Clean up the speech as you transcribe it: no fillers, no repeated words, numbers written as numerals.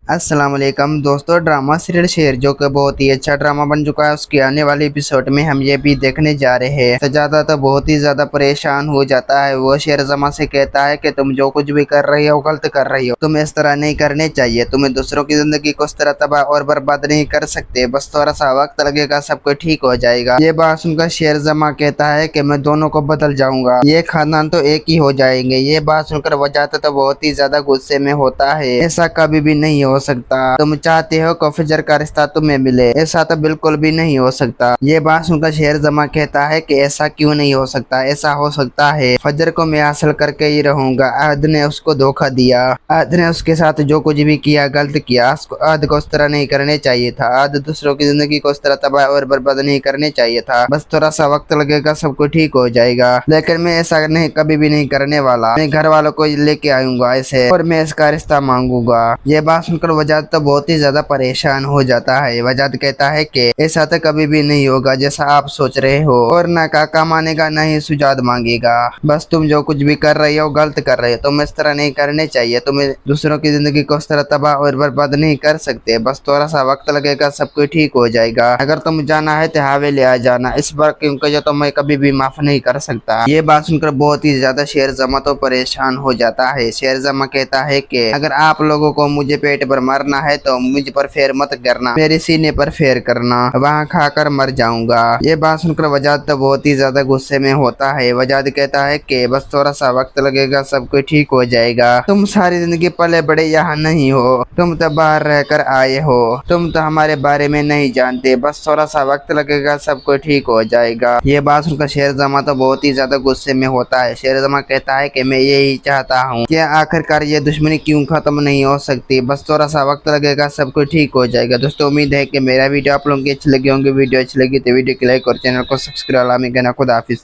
अस्सलाम वालेकुम दोस्तों। ड्रामा सीरियल शेर जो कि बहुत ही अच्छा ड्रामा बन चुका है, उसके आने वाले एपिसोड में हम ये भी देखने जा रहे हैं। सजादा तो बहुत ही ज्यादा परेशान हो जाता है। वो शेरजमा से कहता है कि तुम जो कुछ भी कर रही हो गलत कर रही हो, तुम्हें इस तरह नहीं करने चाहिए। तुम्हें दूसरों की जिंदगी को इस तरह तबाह और बर्बाद नहीं कर सकते। बस थोड़ा सा वक्त लगेगा, सब कुछ ठीक हो जाएगा। ये बात सुनकर शेरजमा कहता है कि मैं दोनों को बदल जाऊंगा, ये खानदान तो एक ही हो जाएंगे। ये बात सुनकर वजाहत तो बहुत ही ज्यादा गुस्से में होता है। ऐसा कभी भी नहीं हो सकता। तुम चाहते हो कि फजर का रिश्ता तुम्हें मिले, ऐसा तो बिल्कुल भी नहीं हो सकता। ये बात सुनकर शेरजमा कहता है कि ऐसा क्यों नहीं हो सकता, ऐसा हो सकता है। फजर को मैं हासिल करके ही रहूंगा। अहद ने उसको धोखा दिया, अहद ने उसके साथ जो कुछ भी किया गलत किया। अहद को उस तरह नहीं करने चाहिए था। अहद दूसरों की जिंदगी को उस तरह तबाह और बर्बाद नहीं करने चाहिए था। बस थोड़ा सा वक्त लगेगा, सब कुछ ठीक हो जाएगा। लेकिन मैं ऐसा नहीं, कभी भी नहीं करने वाला। मैं घर वालों को लेके आऊंगा ऐसे, और मैं इसका रिश्ता मांगूंगा। ये बात सुनकर वजाद तो बहुत ही ज्यादा परेशान हो जाता है। वजाद कहता है कि ऐसा तो कभी भी नहीं होगा जैसा आप सोच रहे हो, और ना काका मानेगा ना ही सुजाद मांगेगा। बस तुम जो कुछ भी कर रही हो गलत कर रही हो। तुम इस तरह नहीं करने चाहिए। तुम्हें दूसरों की जिंदगी को इस तरह तबाह और बर्बाद नहीं कर सकते। बस थोड़ा सा वक्त लगेगा, सब कुछ ठीक हो जाएगा। अगर तुम जाना है तो हवेली आ जाना, इस बार क्योंकि जो तुम्हें कभी भी माफ नहीं कर सकता। ये बात सुनकर बहुत ही ज्यादा शेरजमा तो परेशान हो जाता है। शेरजमा कहता है कि अगर आप लोगों को मुझे पेट पर मारना है तो मुझ पर फेर मत करना, मेरे सीने पर फेर करना, वहाँ खाकर मर जाऊंगा। ये बात सुनकर वजाद तो बहुत ही ज्यादा गुस्से में होता है। वजाद कहता है कि बस थोड़ा सा वक्त लगेगा, सब कुछ ठीक हो जाएगा। तुम सारी जिंदगी पले बड़े यहाँ नहीं हो, तुम तो बाहर रहकर आए हो, तुम तो हमारे बारे में नहीं जानते। बस थोड़ा सा वक्त लगेगा, सब कुछ ठीक हो जाएगा। ये बात सुनकर शेरजमा तो बहुत ही ज्यादा गुस्से में होता है। शेरजमा कहता है कि मैं यही चाहता हूँ कि आखिरकार ये दुश्मनी क्यों खत्म नहीं हो सकती। बस थोड़ा सा वक्त लगेगा, सब कुछ ठीक हो जाएगा। दोस्तों उम्मीद है कि मेरा वीडियो आप लोगों की अच्छी लगी होंगी। वीडियो अच्छी लगी तो वीडियो को लाइक और चैनल को सब्सक्राइब। खुदा हाफिज।